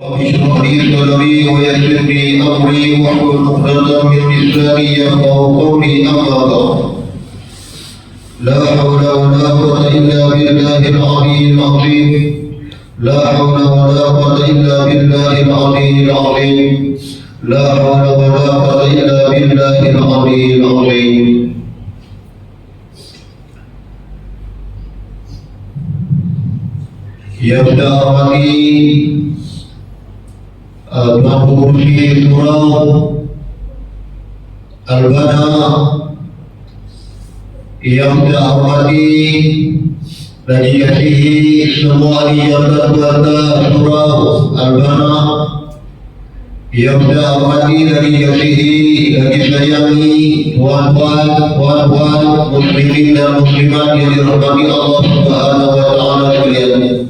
رب اشرح لي صدري ويسر لي امري واحلل عقدة من لساني يفقهوا قولي اما بعد لا حول ولا قوة الا بالله العلي العظيم لا حول ولا قوة الا بالله العلي العظيم لا حول ولا قوة الا بالله العلي العظيم. يبدأ أمري Tuan في surau Al-Bana yang dihormati dan dikasihi semua anggota surau Al-Bana yang dihormati dan dikasihi dan disayangi tuan-tuan muslimin dan muslimat yang dirahmati Allah Subhanahu wa taala sekalian.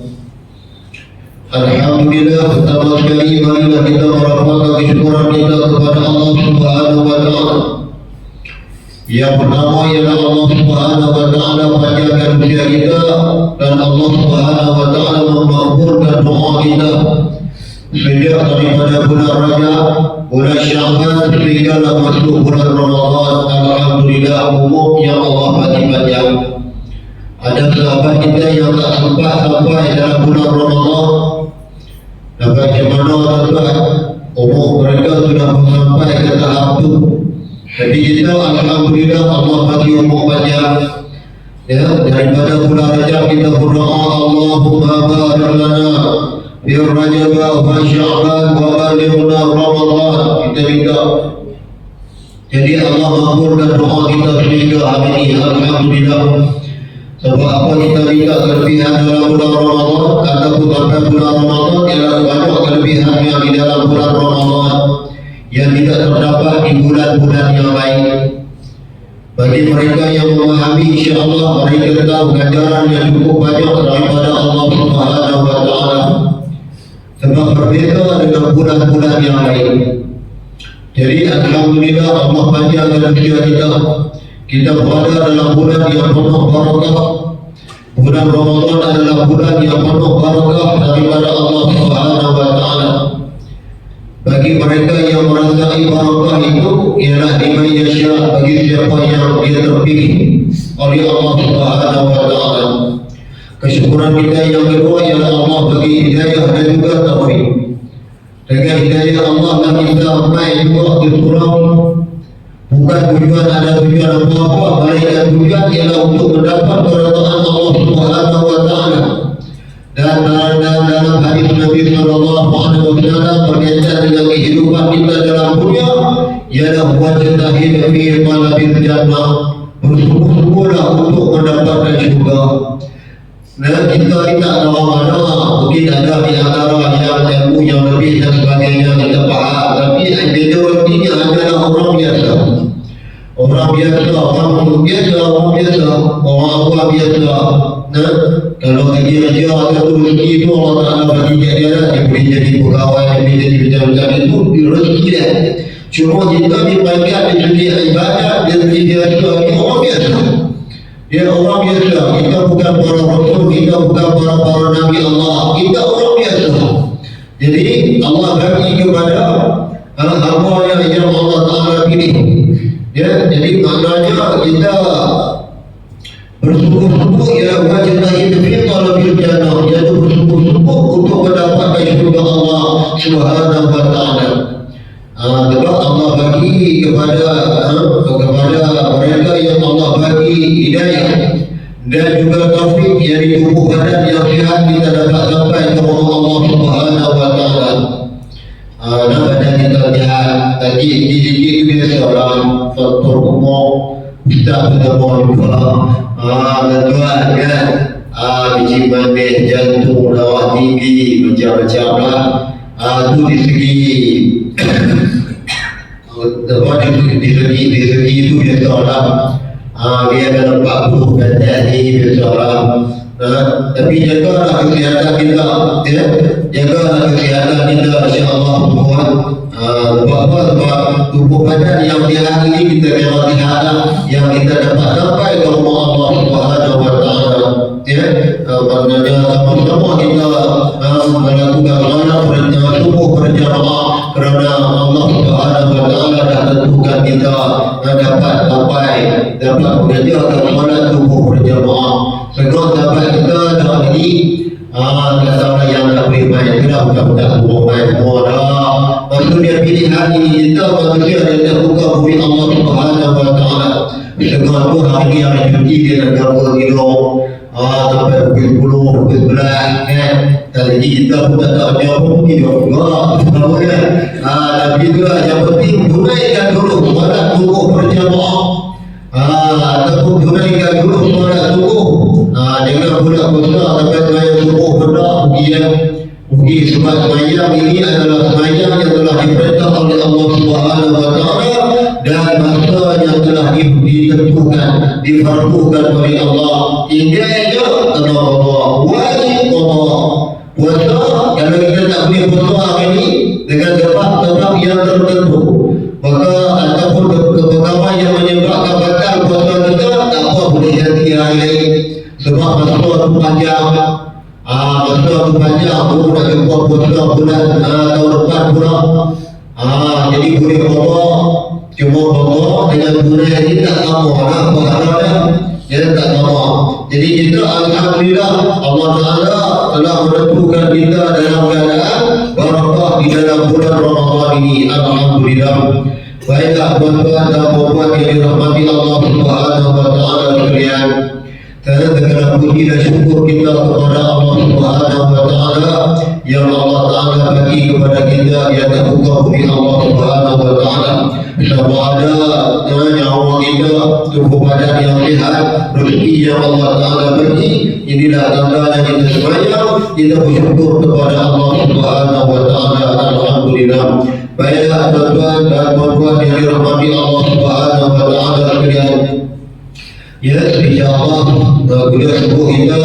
Alhamdulillah, pertama sekali marilah kita merapatkan kesyukuran kita kepada Allah Subhanahu wa taala. Yang pertama ialah Allah Subhanahu wa taala panjangkan usia kita dan Allah Subhanahu wa taala mengabulkan doa kita sejak daripada bulan Rajab, bulan Sya'ban sehingga masuk bulan Ramadan. Alhamdulillah, umurnya Allah bagi panjang. Ada sahabat kita yang tak sempat sampai dalam bulan Ramadan. Dan bagaimana tuan, umur mereka sudah sampai ke tahap itu. Jadi kita alhamdulillah Allah bagi umur panjang. Ya, daripada bulan Rajab kita berdoa Allahumma barik lana fi Rajab wa Sya'ban wa balighna Ramadan. Kita minta. Jadi Allah mengabulkan doa kita sehingga hari ini alhamdulillah. Sebab apa kita minta kelebihan dalam bulan Ramadan, ataupun sampai bulan Ramadan ialah banyak kelebihan yang di dalam bulan Ramadan yang tidak terdapat di bulan-bulan yang lain. Bagi mereka yang memahami, insya-Allah mereka tahu ganjaran yang cukup banyak daripada Allah Subhanahu wa taala. Sebab berbeza dengan bulan-bulan yang lain. Jadi alhamdulillah Allah panjangkan usia kita. Kita berada dalam bulan yang penuh barakah. Bulan Ramadan adalah bulan yang penuh barakah daripada Allah Subhanahu wa taala. Bagi mereka yang merasai barakah itu ialah liman yasha, bagi siapa yang dia terpilih oleh Allah Subhanahu wa taala. Kesyukuran kita yang kedua ialah Allah bagi hidayah dan juga taufik. Dengan hidayah Allah dan kita sampai juga ke surau. Bukan tujuan ada tujuan apa-apa, melainkan tujuan ialah untuk mendapat keridhaan Allah Subhanahu wa taala. Dan dalam hadis Nabi sallallahu alaihi wasallam berkaitan dengan kehidupan kita dalam dunia ialah wajtahid fi talabil jannah, bersungguh-sungguhlah untuk mendapatkan syurga. Dan kita tidak tahu mana, mungkin ada di antara yang ilmu yang lebih dan sebagainya kita faham, tapi majoritinya adalah orang biasa. Orang biasa, orang biasa, orang tua biasa. Nah, kalau lagi raja atau rezeki itu Allah Taala bagi dia boleh jadi pegawai, boleh jadi macam-macam itu rezeki dia. Cuma kita dipanggil di segi ibadat, di segi dia orang biasa. Dia orang biasa, kita bukan para rasul, kita bukan para nabi Allah, kita orang biasa. Jadi Allah bagi kepada hamba yang Allah Taala pilih. Ya, jadi maknanya kita bersungguh-sungguh ialah wajtahid fi talabil jannah, iaitu bersungguh-sungguh untuk mendapatkan syurga Allah Subhanahu wa taala. Sebab Allah bagi kepada mereka yang Allah bagi hidayah dan juga taufik, yang di tubuh badan yang sihat kita dapat sampai ke Allah Subhanahu wa taala. Dan badan kita sihat, tadi gigi itu biasa orang faktor umum kita sudah mau lupa. Dan tuan kan, biji manis, jantung, darah tinggi, macam-macam lah. Itu di segi di segi itu biasa orang. Dia ada 40 kata ni biasa orang. Tapi jagalah kesihatan kita, ya. Jagalah kesihatan kita, insya-Allah Tuhan. Sebab tubuh badan yang sihat ini kita kira sihat yang kita dapat sampai ke rumah Allah Subhanahu wa taala. Ya, sama-sama kita melakukan salat subuh berjamaah kerana Allah Subhanahu wa taala dah tentukan kita dapat mengerjakan salat subuh berjamaah. Segala dapat kita dah lagi kata yang tak boleh main kita bukan main semua dah. Maksudnya pilihan ini kita manusia yang terbuka bumi Allah Subhanahu wa taala. Segala tu hari ni hari cuti dia nak gambar hidung sampai pukul 10, pukul 11 kan. Jadi kita pun tak tahu dia pun tidur juga. Tahu kan? Tapi itulah yang penting tunaikan dulu solat subuh berjamaah. Ataupun tunaikan dulu solat subuh. Jangan pula kuasa sampai sembahyang subuh benda pergi sebab sembahyang ini adalah sembahyang yang telah diperintah oleh Allah Subhanahu wa taala dan masa yang telah ditentukan, difardukan oleh Allah. Tinggalnya Allah wajib Allah. Puasa kalau kita tak boleh puasa hari ini dengan sebab yang tertentu, maka ataupun perkara yang menyebabkan batal puasa kita, tak apa boleh jadi hari lain sebab masa tu panjang. Masa tu panjang tu nak jumpa puasa bulan tahun depan pula. Jadi boleh bawa cuma bawa dengan tunai ni tak sama lah pahala dia. Dia tak sama. Jadi kita alhamdulillah Allah Taala telah menentukan kita dalam keadaan barakah di dalam bulan Ramadan ini. Alhamdulillah. Baiklah tuan-tuan dan puan-puan yang dirahmati Allah Subhanahu wa taala sekalian. Segala puji dan syukur kita kepada Allah Subhanahu wa taala yang Allah Taala bagi kepada kita yang terbuka bumi Allah Subhanahu wa taala. Sama ada nyawa kita, tubuh badan yang sihat, rezeki yang Allah Taala bagi. Inilah tandanya kita sembahyang, kita bersyukur kepada Allah Subhanahu wa taala. Alhamdulillah. Baiklah tuan-tuan dan puan-puan yang dirahmati Allah Subhanahu wa taala sekalian. Ya, insyaAllah kuliah subuh kita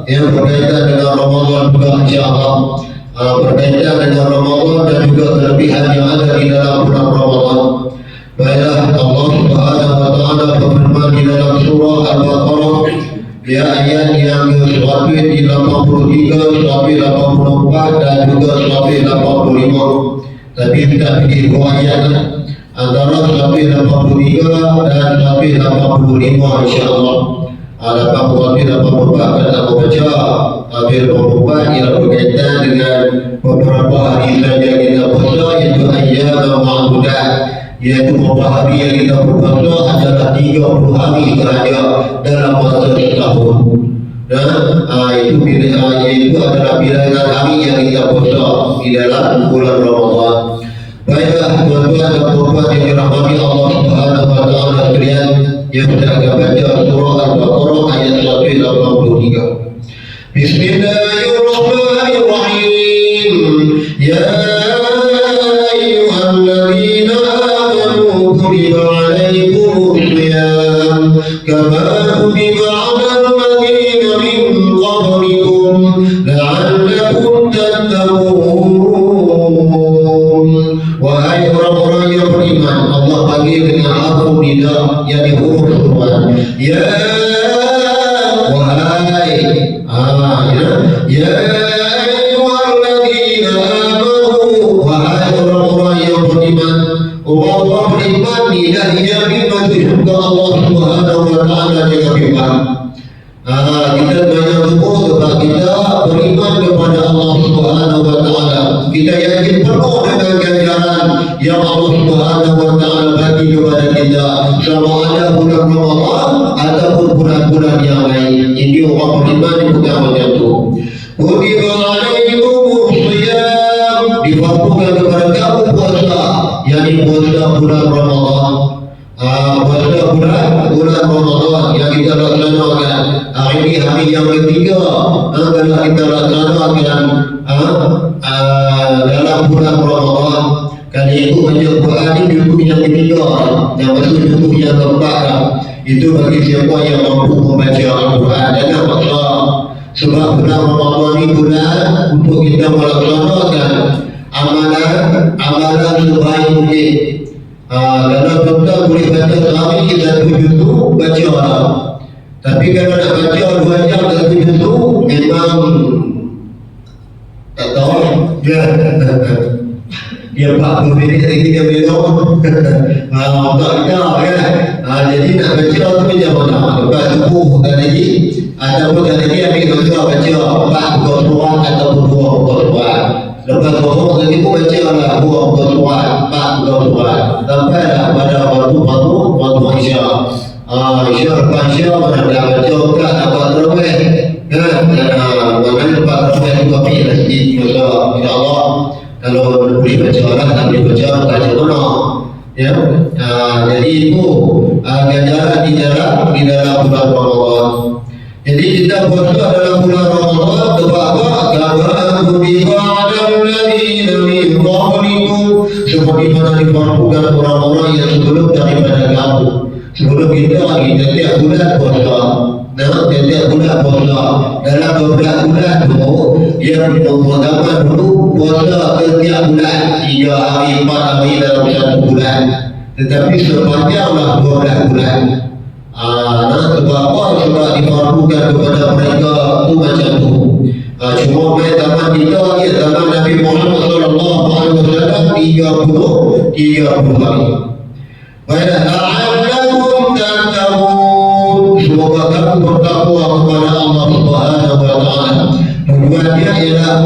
yang berkaitan dengan Ramadan juga insyaAllah berkaitan dengan Ramadan dan juga kelebihan yang ada di dalam bulan Ramadan. Baiklah Allah Subhanahu wa taala berfirman di dalam surah Al-Baqarah di ayat yang ke-183, 184 dan juga 185. Tapi kita pergi dua ayat antara 183 dan 185 insyaAllah. 184 kita membaca, 184 ialah berkaitan dengan beberapa hari saja kita puasa, iaitu ayyam ma'dudat, iaitu beberapa hari yang kita berpuasa adalah 30 hari sahaja dalam masa setahun. Dan itu adalah bilangan hari yang kita puasa di dalam bulan Ramadan. Baiklah tuan-tuan dan puan-puan yang dirahmati Allah Subhanahu wa taala sekalian, yang kita akan baca surah Al-Baqarah ayat 183. Bismillahirrahmanirrahim. Ya ayyuhalladzina amanu kutiba alaikumus shiyam kama kutiba 'alal ladzina min qablikum la'allakum tattaqun. Wahai orang-orang yang beriman, Allah panggil dengan harfu nida, yakni huruf suruhan. Ya wahai ya ayyuhalladzina amanu, wahai orang-orang yang beriman. Orang-orang beriman tidak dijamin masuk surga Allah Subhanahu wa taala dengan firman. Kita banyak syukur sebab kita beriman kepada Allah Subhanahu wa taala. Kita yakin penuh dengan ganjaran yang Allah Subhanahu wa taala bagi kepada kita, sama ada bulan Ramadan ataupun bulan-bulan yang lain. Ini orang beriman bukan macam tu. Kutiba alaikumus shiyam, difardukan kepada kamu puasa, yakni puasa bulan Ramadan. Puasa bulan Ramadan yang kita laksanakan hari ini, hari yang ketiga adalah kita laksanakan dalam bulan Ramadan. Kali itu baca Quran ini juzuk yang ketiga, yang masuk juzuk yang keempat. Itu bagi siapa yang mampu membaca Al-Quran. Jangan maksa, sebab bulan Ramadan ini bulan untuk kita melaksanakan amalan sebaik mungkin. Kalau tuan boleh baca sehari kita 7 juzuk, baca lah. Tapi kalau nak baca 2 jam lagi itu memang tak tahu dia 40 minit lagi dia belok tak kita kan. Jadi nak baca tu macam mana, lepas subuh tak lagi ataupun tak lagi ambil masa baca 4 buku surat ataupun 2 buku surat. Lepas subuh tadi pun baca lah 2 buku surat, 4 buku surat sampai dah pada waktu Isya. Isya lepas Isya mana dah baca tak dapat terawih kan. Mana lepas terawih juga pergi masjid insyaAllah. Kalau boleh baca orang tak boleh baca mana ya. Jadi itu ganjaran di dalam bulan Ramadan. Jadi kita puasa dalam bulan Ramadan sebab apa? Kama kutiba 'alal ladzina min qablikum, seperti mana difardukan orang-orang yang sebelum daripada kamu. Sebelum kita tiap bulan puasa. Tiap bulan puasa. Dalam 12 bulan tu yang pertama dulu puasa setiap bulan 3 hari 4 hari dalam 1 bulan. Tetapi sepanjanglah 12 bulan. Sebab apa? Sebab difardukan kepada mereka tu macam tu. Cuma pada zaman kita ni, zaman Nabi Muhammad SAW 30 hari. Baiklah, la'allakum tattaqun, semoga kamu bertakwa kepada Allah Subhanahu wa taala. Tujuannya ialah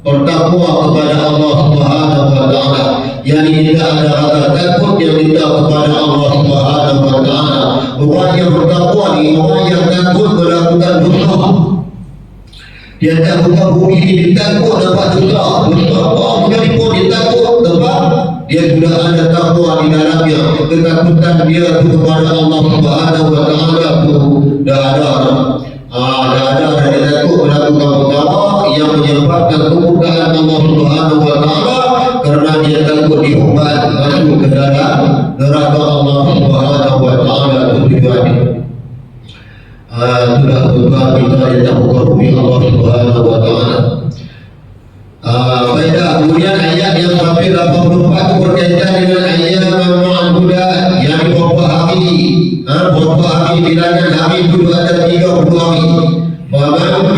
bertakwa kepada Allah Subhanahu wa taala. Yang tidak ada rasa takut yang minta kepada Allah Subhanahu wa taala. Orang yang bertakwa ni orang yang takut melakukan dosa. Dia tak buka bumi ini takut dapat dosa. Dosa apa sekalipun dia takut sebab dia sudah ada takwa di dalamnya. Ketakutan dia tu kepada Allah Subhanahu wa taala tu dah ada. Dah ada dan dia takut melakukan perkara yang menyebabkan kemurkaan Allah Subhanahu wa taala kerana dia takut dihukum masuk ke dalam neraka Allah Subhanahu wa taala tu tujuannya. Itulah tujuan kita yang tak buka bumi Allah Subhanahu wa taala. Baiklah, kemudian ayat yang sampai 84 itu berkaitan dengan ayat ma'dudat, yang beberapa hari bilangan hari itu ada 30 hari. Faman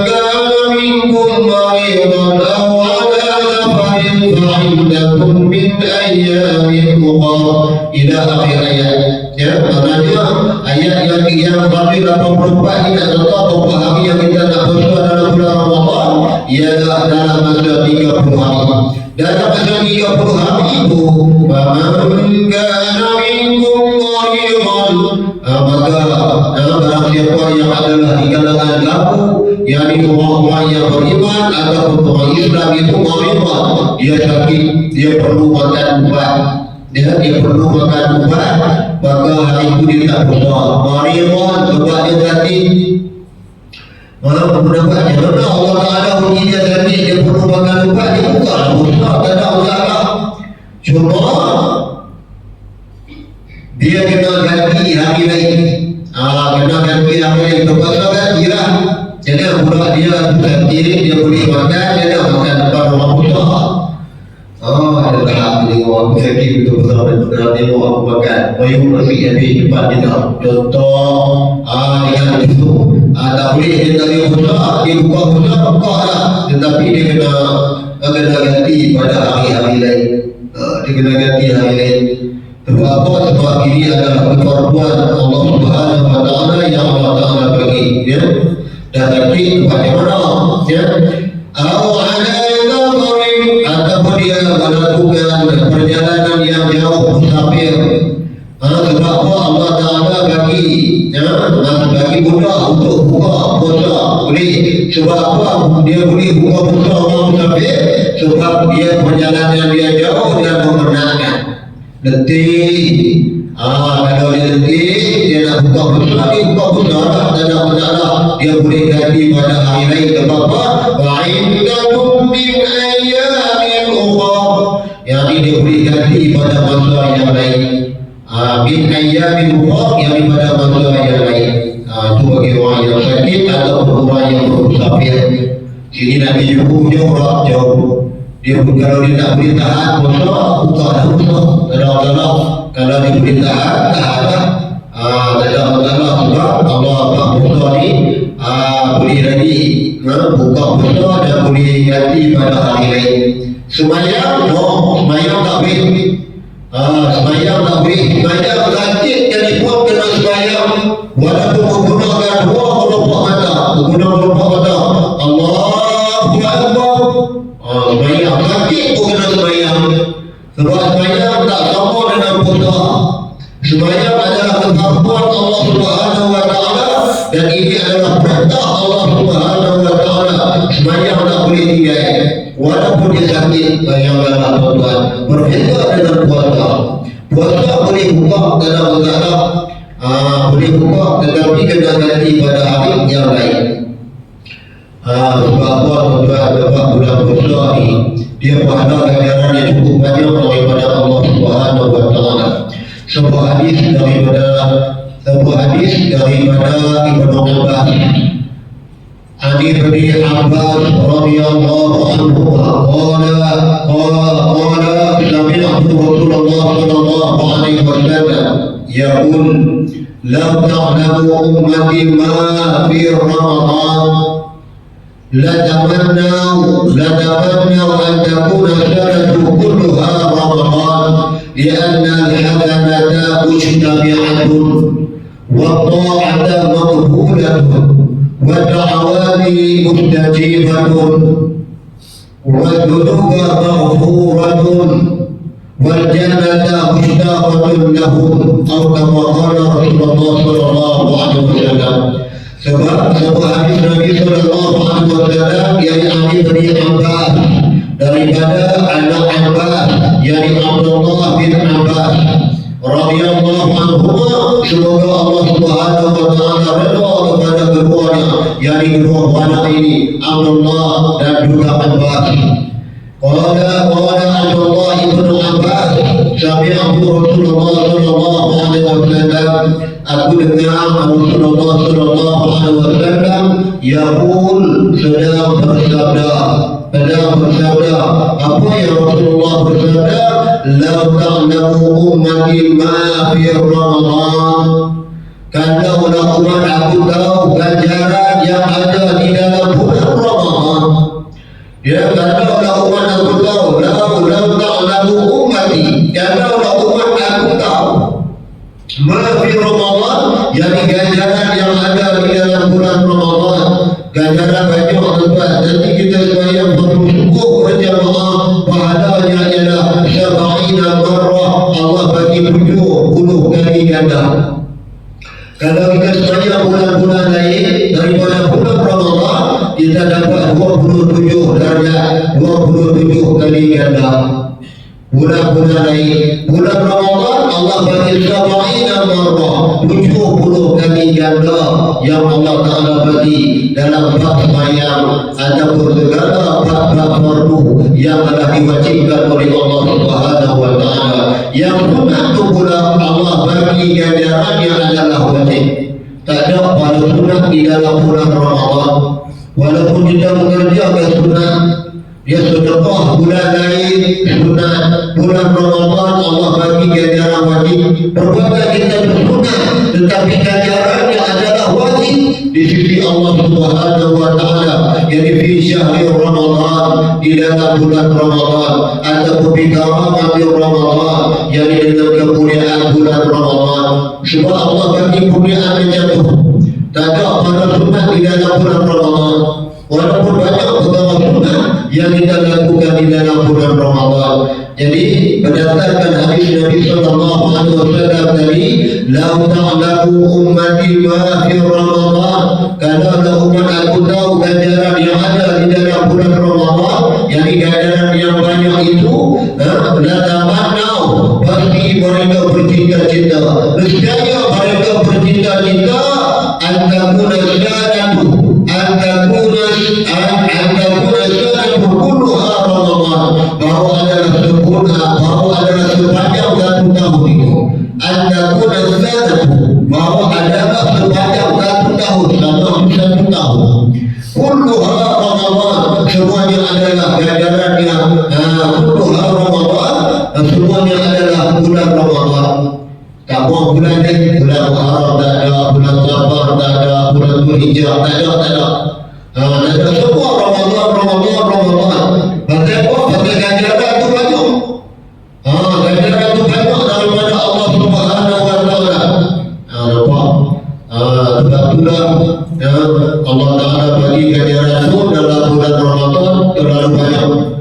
kana minkum maridan aw ala safarin fa'iddatun min ayyamin ukhra ila akhir ayat. Ya, maknanya ayat yang sampai 84 ini adalah beberapa hari yang kita nak puasa dalam bulan Ramadan ialah dalam masa 30 hari. Dalam masa 30 hari itu, faman kana minkum maridan, maka barang siapa yang adalah di kalangan kamu, yakni orang-orang yang beriman ataupun orang Islam itu maridan, dia sakit, dia perlu makan ubat. Dia perlu makan ubat, maka hari itu dia tak puasa. Maridan sebab dia sakit. Pendapatnya mana Allah Ta'ala uji dia sakit, dia perlu makan ubat, dia bukanlah puasa, tak ada usaha. Cuma dia kena ganti hari lain. Kena ganti hari lain. Terpaksa ganti lah. Jadi budak dia ganti, dia boleh makan, dia dah makan depan orang puasa. Ada tahap tengok aku sakit betul-betul, nak tengok aku makan payung nasi habis cepat dia tak. Contoh dengan itu tak boleh dia tak boleh buka, dia buka lah, tetapi dia kena ganti pada hari-hari lain. Dia kena ganti hari lain. Sebab apa? Sebab ini adalah kefarduan Allah Subhanahu wa taala yang Allah Taala bagi, ya. Dan sakit kepada mana, ya. Ataupun dia melakukan perjalanan yang jauh musafir. Sebab apa? Allah Ta'ala bagi mudah untuk buka puasa boleh. Sebab apa? Dia boleh buka puasa orang musafir sebab dia perjalanan dia jauh dan memenangkan letih. Kalau dia letih, dia nak buka puasa, dia buka puasa lah, tak ada masalah. Dia boleh ganti pada hari lain. Sebab apa? Wa'indakum min ayyamin ukhra, yang ini dia boleh ganti pada masa yang lain. Min ayyamin ukhra, yang pada masa yang lain. Itu bagi orang yang sakit ataupun orang yang bermusafir. Sini nanti jumpa orang jauh. Dia kalau dia tak boleh tahan puasa, buka dah puasa, tak ada masalah. Kalau dia boleh tahan lah. Tak ada masalah. buka puasa dan boleh ganti pada hari lain. Semayang, semayang tak boleh. Semayang tak boleh. Semayang sakit jadi pun kena semayang. Walaupun menggunakan dua kelompok mata. Menggunakan kelompok mata. Allahu Akbar. Semayang sakit pun kena semayang. Sebab semayang tak sama dengan puasa. Semayang adalah kemampuan Allah Subhanahu wa Ta'ala, dan ini adalah perintah Allah Subhanahu wa Ta'ala. Semayang tak boleh tinggal walaupun dia sakit. Bayangkanlah tuan-tuan, berbeza dengan puasa. Puasa boleh buka dalam negara, boleh buka, tetapi kena ganti pada hari yang lain. Sebab apa tuan-tuan, sebab bulan puasa ni dia pahala ganjaran yang cukup banyak daripada Allah Subhanahu wa Ta'ala. Sebuah hadis daripada Ibnu Abbas, Ali bin Abbas radhiyallahu anhu qala sami'tu Rasulullah sallallahu alaihi wasallam yaqul law ta'lamu ummati ma fi Ramadan لتمنوا أن تكون السنة كلها رمضان لأن الحسنة مجتمعة والطاعة مقبولة والدعوات مستجيبة والذنوب مغفورة والجنة مشتاقة لهم، أو كما قال رسول الله صلى الله عليه وسلم. Sebab sebuah hadis Nabi sallallahu alaihi wasallam yang Ali bin Abbas daripada anak Abbas, yakni Abdullah bin Abbas radhiyallahu anhu, semoga Allah Subhanahu wa Ta'ala redha kepada keduanya, yakni kedua anak ini, Abdullah dan juga Abbas. Qala Abdullah bin Abbas, sami'tu Rasulullah sallallahu alaihi wasallam, aku dengar Rasulullah sallallahu alaihi wasallam yaqul, sedang bersabda. Apa yang Rasulullah bersabda? Law ta'lamu ummati ma fi Ramadan, kalaulah umat aku tahu ganjaran yang ada di dalam bulan Ramadan. Ya, kalaulah umat aku tahu, law ta'lamu ummati, kalaulah umat aku tahu ma fi Ramadan, yakni ganjaran yang ada di dalam bulan Ramadan. Ganjaran banyak tuan-tuan. Nanti kita sembahyang bersyukur berjamaah, pahalanya ialah 70 marrah, Allah bagi 70 kali ganda. Kalau kita sembahyang bulan-bulan lain daripada bulan Ramadan, kita dapat 27 darjat, 27 kali ganda. Bulan-bulan lain, bulan Ramadan Allah bagi 70 marrah, 70 kali ganda yang Allah Ta'ala bagi dalam bab sembahyang ataupun segala bab fardu yang telah diwajibkan oleh Allah Subhanahu wa Ta'ala. Yang sunat itu pula Allah bagi ganjarannya adalah wajib. Tak ada pada sunat di dalam bulan Ramadan. Walaupun kita mengerjakan sunat, dia sedekah bulan lain sunat, bulan Ramadan Allah bagi ganjaran wajib. Perbuatan kita bersunat tetapi ganjarannya adalah wajib di sisi Allah Subhanahu wa Ta'ala, jadi fi syahri Ramadan, di dalam bulan Ramadan, ataupun bi karamati Ramadan, jadi dengan kemuliaan bulan Ramadan. Sebab Allah bagi kemuliaan macam tu. Tak ada pada sunat di dalam bulan Ramadan. Walaupun banyak perkara sunat yang kita lakukan di dalam bulan Ramadan. Jadi berdasarkan hadis Nabi sallallahu alaihi wasallam tadi, la ta'lamu ummati ma fi Ramadan, kalau umat aku tahu ganjaran yang ada di dalam bulan Ramadan, yakni ganjaran yang banyak itu, la tamannau, pasti mereka bercita-cita, nescaya mereka bercita-cita antakuna sanatu, antakuna sanatu kulluha Ramadan, bahawa adalah sempurna, bahawa adalah sepanjang satu tahun itu. Antakuna sanatu, bahawa adalah sepanjang satu tahun, satu tahun. Kulluha Ramadan, semuanya adalah ganjaran yang kulluha Ramadan, semuanya adalah bulan Ramadan. Tak mau bulan lain, bulan Muharram tak ada, bulan Safar tak ada, bulan Dzulhijjah tak ada. Ada semua Ramadan. Pasal apa? Pasal ganjaran tu banyak. Ganjaran tu banyak daripada Allah Subhanahu Wa Taala. Nampak? Sebab itulah Allah Taala bagi ganjaran tu dalam bulan Ramadan terlalu banyak.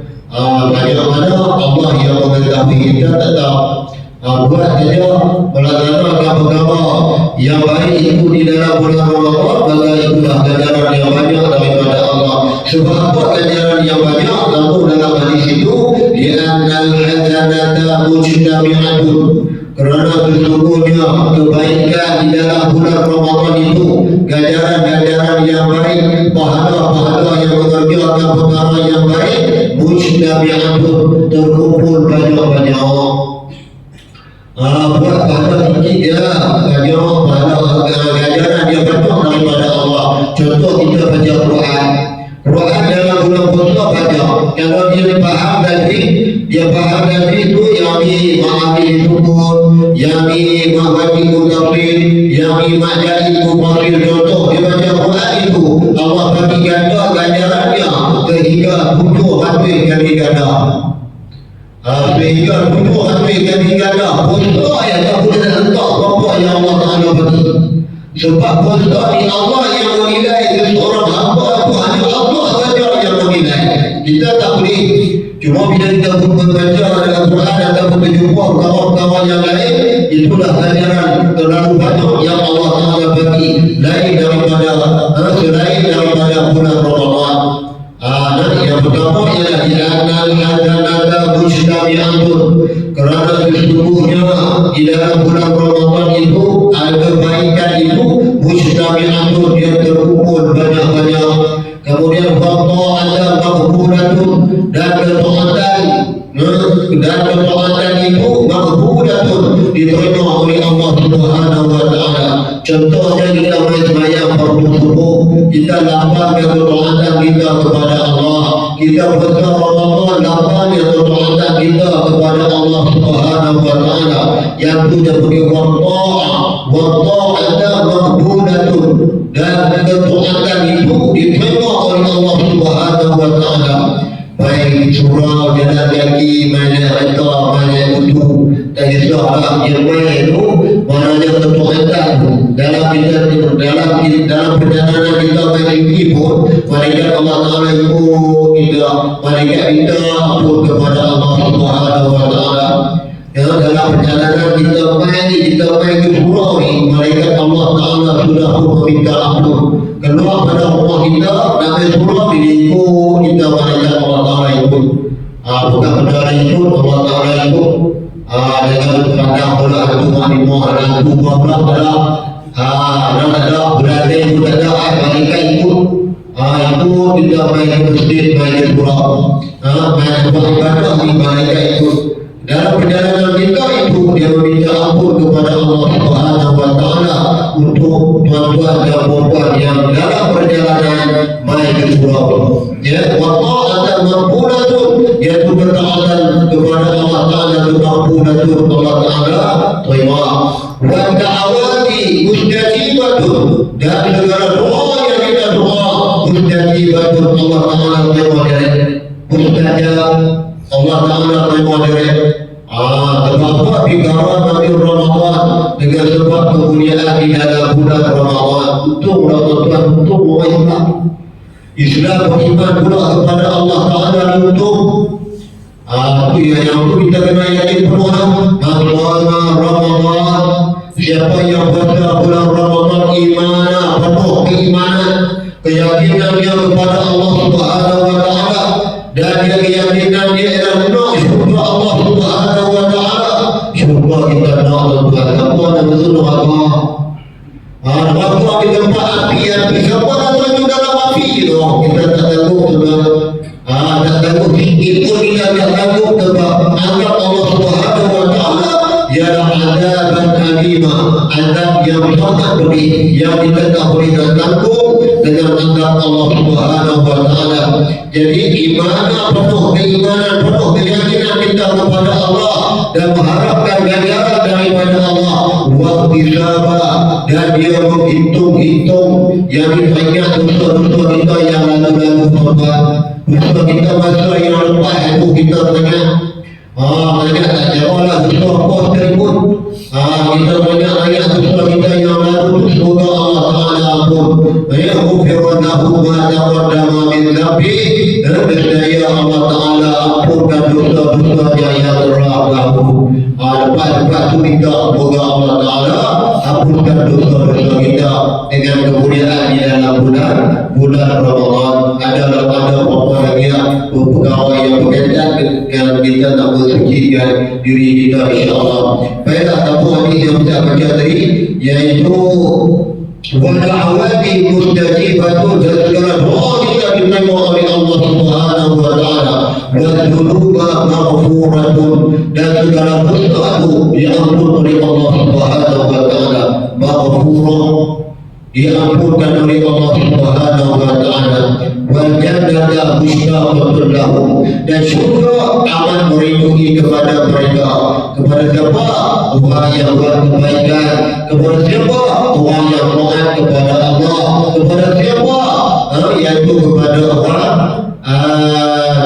Banyak mana Allah yang mengetahui kita tetap buat saja melaksanakan perkara yang baik itu di dalam bulan Ramadan, maka itulah ganjaran yang banyak daripada Allah. Sebab apa ganjaran yang banyak? Tentu dalam hadis itu li'annal hasanata mujtami'atun, kerana sesungguhnya kebaikan di dalam bulan Ramadan itu ganjaran-ganjaran yang baik, pahala-pahala yang mengerjakan perkara yang baik mujtami'atun, terkumpul banyak-banyak. Buat pahala sikit ya, ganjaran dia banyak daripada Allah. Contoh kita baca Quran dalam bulan puasa baca. Kalau dia faham tadi, dia faham tadi itu yang ni ma'amil sukun, yang ni ma'wajib mutafir, yang ni ma'jahid mutafir. Contoh dia baca Quran itu, Allah bagi ganda ganjarannya sehingga 7 habis kali ganda. Sehingga 7 habis kali ganda. Puasa yang tak boleh nak letak berapa yang Allah Ta'ala bagi. Sebab puasa ni Allah yang menilai seseorang hamba itu, hanya Allah saja yang menilai. Kita tak boleh. Cuma bila kita membaca dalam Quran ataupun berjumpa kawan-kawan yang lain, itulah ganjaran terlalu banyak yang Allah Ta'ala bagi lain daripada selain daripada bulan Ramadan. Dan yang pertama ialah ilannal hasanata mujtami'atun, kerana sesungguhnya di dalam bulan Ramadan itu ada kebaikan itu mujtami'atun, dia terkumpul banyak-banyak. Kemudian ta'atan maqbulatun, dan ketaatan itu maqbulatun, diterima oleh Allah Subhanahu Wa Taala. Contohnya kita sembahyang fardu subuh, kita lapangkan ketaatan kita kepada Allah. Kita puasa Ramadan, lapangkan ketaatan kita kepada Allah Subhanahu Wa Taala. Yang itu disebut ta'atan maqbulatun, dan ketaatan itu diterima oleh Allah Subhanahu Wa Taala. Baik surau, jalan kaki, mana kereta, mana kutu, tak kisahlah yang main itu, mana yang ketaatan tu. Dalam perjalanan kita main tinggi pun, malaikat Allah Ta'ala ikut kita, malaikat kita pun kepada Allah Subhanahu Wa Taala. Dalam perjalanan kita main ke surau ni, malaikat Allah Ta'ala sudah pun meminta ampun. Keluar pada rumah kita, nak surau ni ikut kita, malaikat Allah Ta'ala ikut. Bukan perkara ikut, Allah Ta'ala ikut. Dengan pandang pula ada rumah di rumah, ada rumah pula ada berada pun ada, malaikat ikut. Ikut kita main ke masjid, main ke surau, main ke ibadah ni, malaikat ikut. Dalam perjalanan kita itu dia meminta ampun kepada Allah Subhanahu Wa Taala untuk tuan-tuan dan puan-puan yang dalam perjalanan main ke surau. Ya, wa ta'atan maqbulatun, iaitu ketaatan kepada Allah Taala itu maqbulatun, Allah Taala terima. Wa da'awati mustajibatun, dan segala doa yang kita doa mustajibatun, Allah Taala terima direct. Mustajab, Allah Ta'ala terima direct. Sebab dikawal Nabi Ramadan dengan sebab kemuliaan di dalam bulan Ramadan. Untunglah tuan-tuan, untung orang Islam beriman pula kepada Allah Ta'ala diuntung. Itu yang itu kita kena yakin penuh. Maksudnya Ramadan, siapa yang baca bulan Ramadan imanah, penuh keimanan, keyakinan dia kepada Allah Subhanahu Wa Taala, dan dia keyakinan dia ialah benar syurga Allah Subhanahu Wa Taala. Syurga kita nak tuan-tuan, apa nama surga Allah? Neraka di tempat api, siapa nak terjun dalam api tu? Kita tak takut tuan. Tak takut sikit pun kita tak takut, sebab azab Allah Subhanahu Wa Taala ialah azaban alimah, azab yang sangat pedih, yang kita tak boleh tanggung dengan azab Allah Subhanahu Wa Taala. Jadi imanah penuh, keimanan penuh, keyakinan kita kepada Allah dan mengharapkan ganjaran daripada Allah. Waqti sabar, dan dia menghitung-hitung yang ditanya dosa-dosa kita yang lalu-lalu tuan-tuan. Dosa kita masa yang lepas itu kita banyak banyak tak jawablah dosa apa sekalipun. Kita banyak ayat dosa kita yang lalu, semoga Allah Ta'ala ampun. Ya ghufiranahu ma taqaddama min dhanbi, dan nescaya Allah Ta'ala ampunkan dosa-dosa yang telah lalu. Lepas itu kita semoga Allah Ta'ala ampunkan dosa-dosa kita dengan kemuliaan di dalam bulan Ramadan. Ada apa lagi perkara yang berkaitan dengan kita nak mensucikan diri kita, insya-Allah. Baiklah, apa hadis yang kita baca tadi, yaitu wal-da'wati mustajibatun, dan segala doa kita diterima oleh Allah Subhanahu wa Ta'ala, wal-dhunuba maghfuratun, dan segala dosa itu diampun oleh Allah Subhanahu wa Ta'ala, maghfurah, diampunkan oleh Allah Subhanahu wa Ta'ala, wal jannata mushtaqatun lahum, dan syurga amat merinduki kepada mereka. Kepada siapa? Orang yang buat kebaikan. Kepada siapa? Orang yang taat kepada Allah. Kepada siapa? Iaitu kepada orang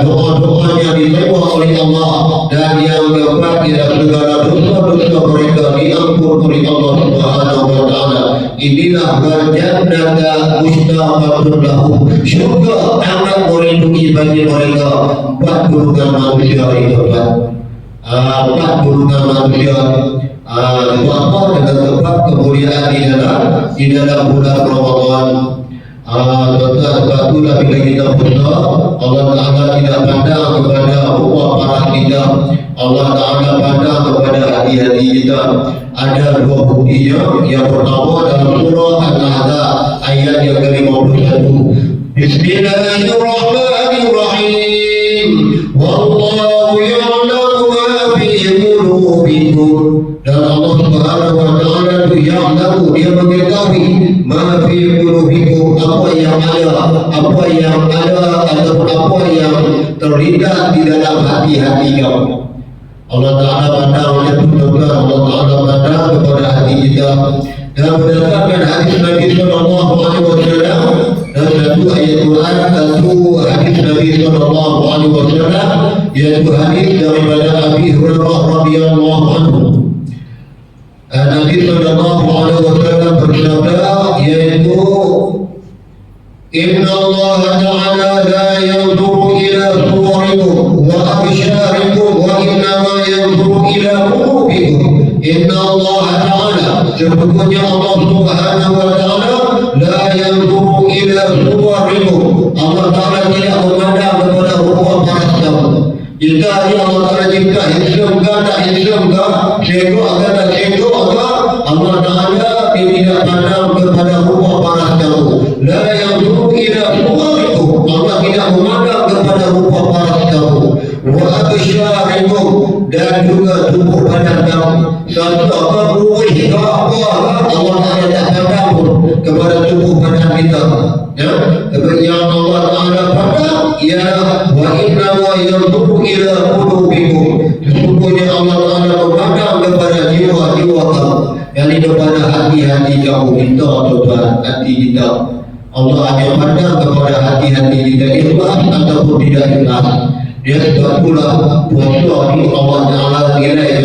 doa-doa yang diterima oleh Allah, dan yang dapat segala dosa-dosa mereka diampun oleh Allah Subhanahu wa Ta'ala. Inilah wal jannata mushtaqatun lahum, syurga amat melindungi bagi mereka. 4 golongan manusia itu, empat golongan manusia. Apa dengan tempat kemuliaan di dalam bulan Ramadan. Sebab itulah bila kita puasa, Allah Ta'ala tidak pandang kepada rupa parah kita, Allah Ta'ala pandang kepada hati-hati kita. Ada 2 buktinya. Yang pertama dalam surah Al-Ahzab ayat yang ke-51. Bismillahirrahmanirrahim. Wallahu ya'lamu ma fi qulubikum. Dan Allah Subhanahu wa Ta'ala itu ya'lamu, dia mengetahui ma fi qulubikum, apa yang ada ataupun apa yang terlintas di dalam hati-hati kamu. Allah Ta'ala pandang oleh tuan-tuan, Allah Ta'ala pandang kepada hati kita. Dan berdasarkan hadis Nabi Sallallahu Alaihi Wasallam, dan satu ayat Quran, satu hadis Nabi Sallallahu Alaihi Wasallam, yaitu hadis daripada Abi Hurairah radhiyallahu anhu. Nabi Sallallahu Alaihi Wasallam bersabda, yaitu Inna Allah Ta'ala la yanzuru ila suwarikum wa absyarikum, wa innama yanzuru ila qulubikum. Inna Allah Ta'ala, sesungguhnya Allah Subhanahu wa Ta'ala, la yanzuru ila suwarikum, Allah Ta'ala tidak memandang kepada rupa paras kamu. Jika Allah Ta'ala cipta Islam ke tak Islam ke, syekh ke tak syekh ke, Allah Ta'ala tidak pandang kepada rupa paras kamu. La yanzuru ila suwarikum, Allah tidak memandang kepada rupa paras kamu. Wa absyarikum, dan juga tubuh badan kamu. Satu apa ruwih ke apa, Allah Ta'ala tak pandang pun kepada tubuh badan kita. Ya, yang Allah Ta'ala pandang ialah wa inna wa yanzuru ila qulubikum, sesungguhnya Allah Ta'ala memandang kepada jiwa-jiwa kamu, yang kepada hati-hati kamu. Kita tuan, hati kita Allah hanya pandang kepada hati-hati kita, ikhlas ataupun tidak ikhlas. Dia sebab itulah puasa ni Allah Ta'ala nilai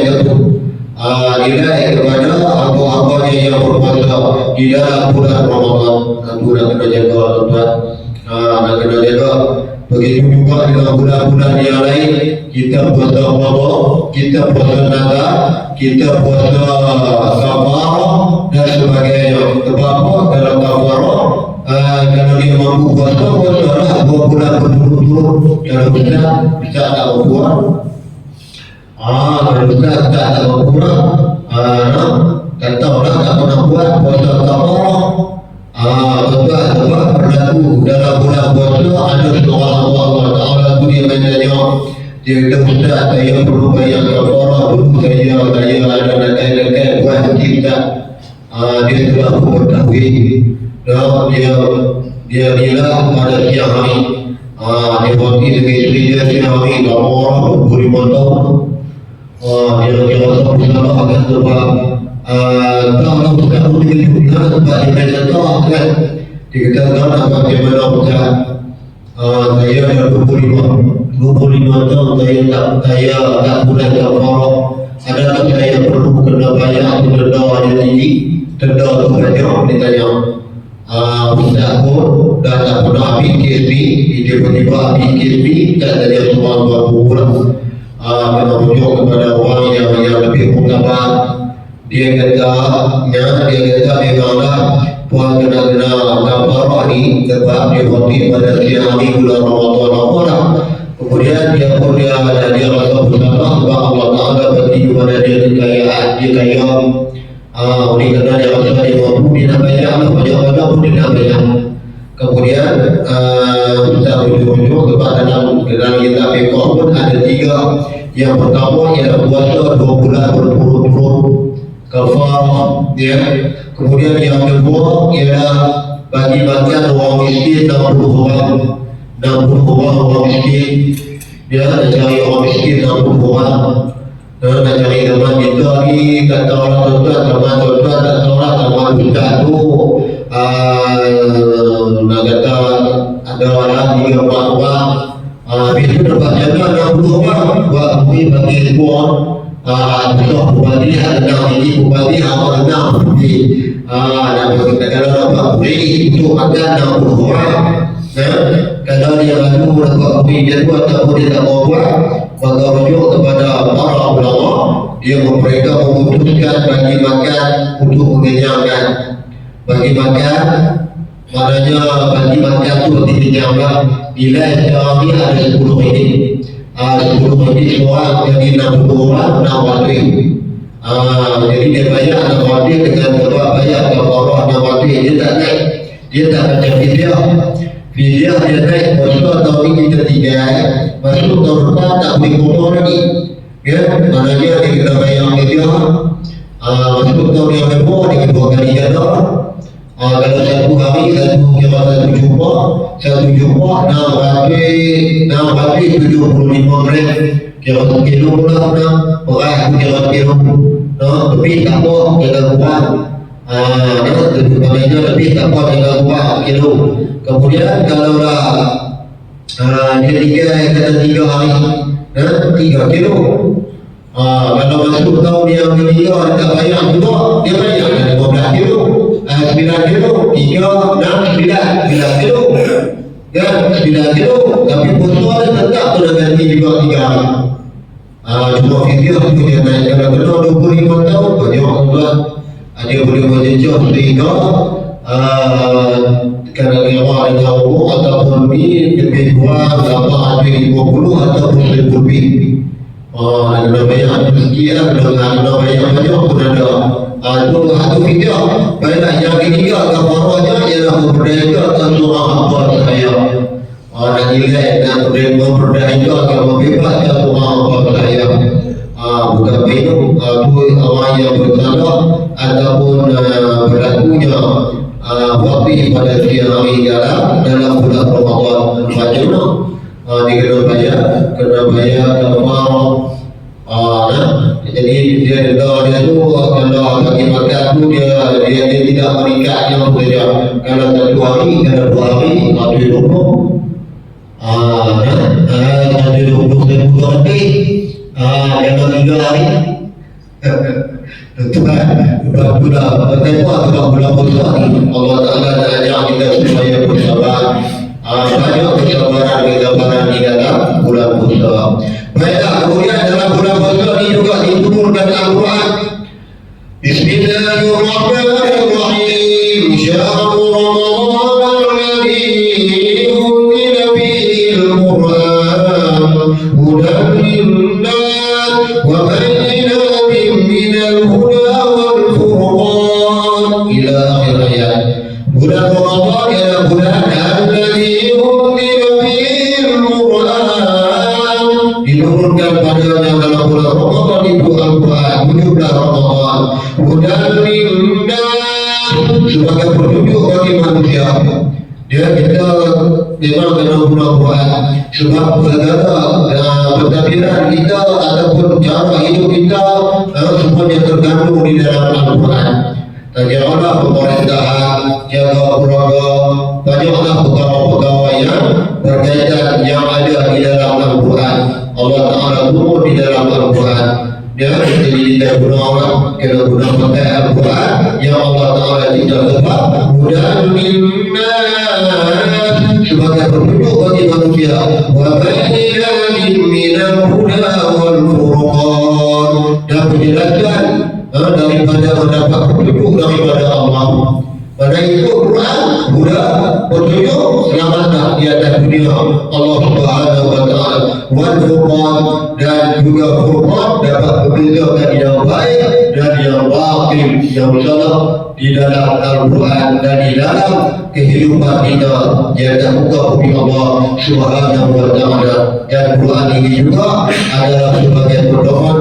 nilai kepada apa-apanya yang berpuasa di dalam bulan Ramadan. Itu nak kena jaga tuan, nak kena jaga. Begitu juga dengan bulan-bulan yang lain, kita puasa Ramadan, kita puasa nazar, kita puasa kafarah dan sebagainya. Sebab apa? Dalam kafarah, kalau dia mampu puasa lah 2 bulan berturut-turut. Kalau bisa tak berbuat. Kalau bisa tak berbuat, kata orang tak pernah buat puasa kafarah. Sebab berlaku dalam bulan puasa ada seorang Allah Ta'ala tu dia bertanya, dia kata ustaz, saya perlu bayar kafarah dulu, saya ada lekat-lekat buat kita. Dia telah mengetahui, dan dia bilang pada siang hari, dia berhenti dengan isteri dia siang hari, kafarah 25 tahun. Dia rasa bersalah kan, sebab Kalau sudah mungkin juga sebab dia contoh kan dikatakan apa bagaimana ucap saya ada 25 tahun saya tak boleh kafarah. Adakah saya perlu kena bayar atau denda yang tinggi? Denda tu banyak ditanya. Ustaz pun dah tak pernah ambil KSB, dia tiba-tiba ambil KSB tak ada semua berapa bulan. Kena rujuk kepada orang yang lebih muktabar. Dia kata memanglah puan kena kafarah ni sebab dia wajib pada siang hari bulan Ramadan. Kemudian dia rasa bersalah sebab Allah Ta'ala bagi kepada dia kekayaan, dia kaya. Oleh kerana dia rasa dia mampu, dia nak bayar, banyak-banyak pun dia nak bayar. Kemudian kita rujuk sebab dalam kitab fiqh pun ada 3. Yang pertama ialah puasa 2 bulan berturut-turut kafarah dia. Kemudian yang kedua ialah bagi makan orang miskin 60 orang miskin. Dia nak cari orang miskin 60 orang. Nak cari teman kita ni, kata orang tuan-tuan, teman tuan-tuan, kata orang teman kita tu nak kata ada orang 3-4 orang. Bila dapat jaga 60 orang, buat bagi tuan. Betul bupati ada 6 ini, bupati awal 6 bupati. Dan kita kalau dapat beri untuk ada 60 orang. Kalau dia lalu dapat beri jadual ataupun dia tak mau buat, maka rujuk kepada para ulama, mereka memutuskan bagi makan untuk mengenyangkan. Bagi makan, maknanya bagi makan itu dikenyangkan. Nilai sekarang ni ada 10 ini. 10 ini seorang jadi 60 orang 6 waktu. Jadi dia bayar 6 waktu dengan sebab bayar kafarah 6 waktu. Dia tak naik, dia tak macam fidyah. Fidyah dia naik masuk tahun ini kita tinggal, masuk tahun depan tak boleh kotor lagi. Ya, maknanya dia kena bayar fidyah. Masuk tahun yang kedua dia kena 2 kali ganda. Kalau satu hari satu jumpa 6 hari 75 gram, kira 1 kilo lah beras kira kilo. Lebih tak apa jangan buat. Maknanya lebih tak apa jangan buat kilo. Kemudian kalau lah dia kata 3 hari 3 kilo. Kalau masuk tahun yang ketiga dia tak bayar juga, dia bayar 12 kilo. 9 kilo, 3, 6, 9 kilo. Ya, 9 kilo. Tapi puasa dia tetap kena ganti juga 3 hari. Cuma fidyah tu dia naik. Kalau kena 25 tahun, banyak Allah. Dia boleh menjejah sehingga kerana lewat dengan umur ataupun lebih kurang ada 50 ataupun lebih. Kena bayar sikit lah, kena bayar banyak pun ada. Itu fidyah. Baiklah, yang ketiga kafarahnya ialah memperdayakan seorang hamba sahaya. Dan nilai dan memperdayakan membebaskan seorang hamba sahaya. Bukan minum itu orang yang bersalah ataupun berlakunya waktu pada siang hari dalam bulan Ramadan. Macam dia kena bayar kafarah. Jadi dia tu kalau bagi makan tu dia tidak mengikat yang saja. Kalau 1 hari, kalau 2 hari, ada 20. Ada 20 lebih. Kalau 3 hari. Itu kan bulan puasa ni Allah Ta'ala dah ajar kita supaya bersabar. Banyak kesabaran di dalam bulan puasa. Baiklah, kemudian dalam bulan puasa ni juga diturunkan Al-Quran. Bismillahirrahmanirrahim. Syahrul Ramadan alladhi unzila fihi al-Quran hudan lin-nas wa bayyinatin minal huda wal furqan ila akhir ayat. Bulan Ramadan ialah bulan alladhi unzila fihi al-Quran, diturunkan padanya dalam bulan Ramadan itu Al-Quran, menyudah Ramadan. Hudan lin-nas, sebagai petunjuk bagi manusia. Dia kita memang kena guna Quran sebab segala pentadbiran kita ataupun cara hidup kita semuanya terkandung di dalam Al-Quran. Janganlah pemerintahan, jaga peraga, banyaklah pegawai-pegawai yang berkaitan yang ada di dalam Al-Quran. Allah Ta'ala turun di dalam Al-Quran. Dan kita guna orang, kita guna pakai Al-Quran yang Allah Ta'ala tidak tepat hudan linnas sebagai petunjuk bagi manusia wa bayyinatin minal huda wal furqan, dan penjelasan daripada mendapat petunjuk daripada Allah. Pada itu Quran huda, petunjuk, selamatlah di atas dunia Allah Subhanahu wa Ta'ala, wal furqan, dan juga furqan dapat membezakan yang baik dan yang batil, yang salah di dalam Al-Quran dan di dalam kehidupan kita yang terbuka bagi Allah Subhanahu wa Ta'ala. Dan Quran ini juga adalah sebagai pedoman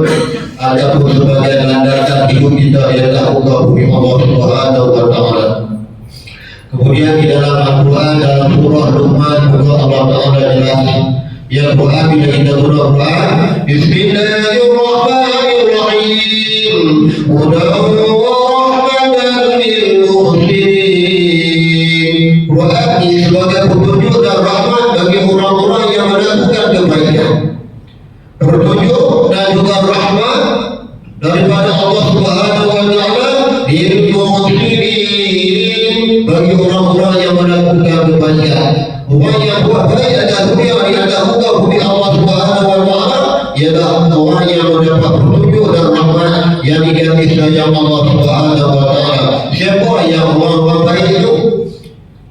ataupun sebagai landasan hidup kita yang terbuka bagi Allah Subhanahu wa Ta'ala. Kemudian di dalam Al-Quran, dalam surah Luqman juga Allah Ta'ala jelaskan yang Quran bila kita guna Quran, Bismillahirrahmanirrahim, hudan wa rahmatan lil muhsinin. Quran ini sebagai petunjuk dan rahmat bagi orang-orang yang melakukan kebaikan. Petunjuk dan juga rahmat daripada Allah Subhanahu wa Ta'ala lil muhsinin, bagi orang-orang yang melakukan kebaikan. Orang yang buat baik ada dunia di atas muka bumi Allah Subhanahu wa Ta'ala ialah orang yang mendapat petunjuk dan rahmat yang diganti sayang Allah Subhanahu wa Ta'ala. Siapa yang orang-orang baik itu?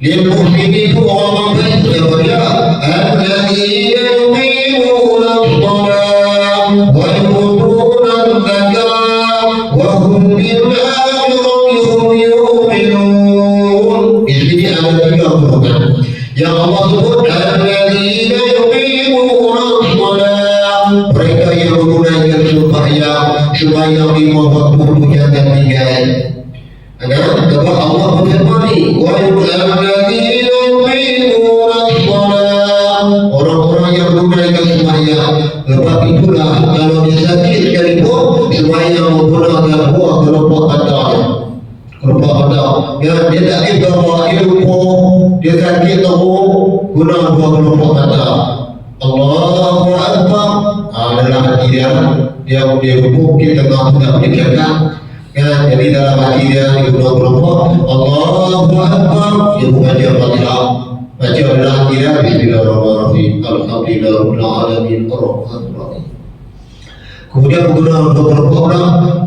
Lil muhsinin itu orang-orang baik. Siapa dia? Alladzina yuqimuna as-salat wa yu'tuna az-zakata wa hum bil akhirati hum yuqinun. Di sini ada tiga golongan yang Allah sebut, alladzina yuqimuna as-salat, mereka yang menunaikan sembahyang 5 waktu jangan tinggal. Sebab Allah berfirman, wa alladzina yuqimuna as-salat, orang-orang yang menunaikan sembahyang. Sebab itulah kalau dia sakit sekalipun sembahyang menggunakan buah kelompok kata. Kelompok kata yang dia tak kira ilmu, dia sakit tahu guna dua kelompok kata. Allahu Akbar dalam hati dia hukum kita tengah tidak boleh cakap kan. Jadi dalam hati dia guna kelompok Allahu Akbar, dia bukan dia Fatihah, baca dalam hati dia Bismillahirrahmanirrahim, Alhamdulillahirabbil alamin, Ar-Rahmanir Rahim. Kemudian menggunakan kelompok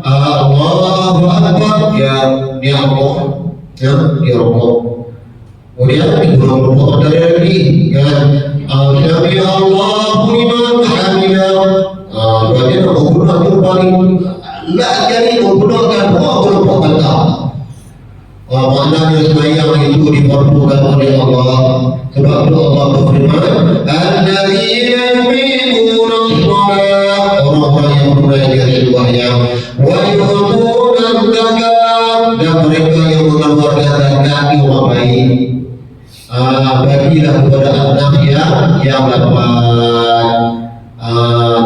Allahu Akbar, dia Allah, dia rokok. Kemudian digunakan kelompok lagi kan, Sami Allahu liman hamidah. Berarti menggunakan itu paling jadi menggunakan kelompok kata. Maknanya sembahyang itu diperlukan oleh Allah. Sebab itu Allah berfirman, alladzina yuqimuna as-salat, orang-orang yang menunaikan sembahyang, wa yu'tuna az-zakat, dan mereka yang mengeluarkan zakat itu orang baik. Bagilah kepada anak yang dapat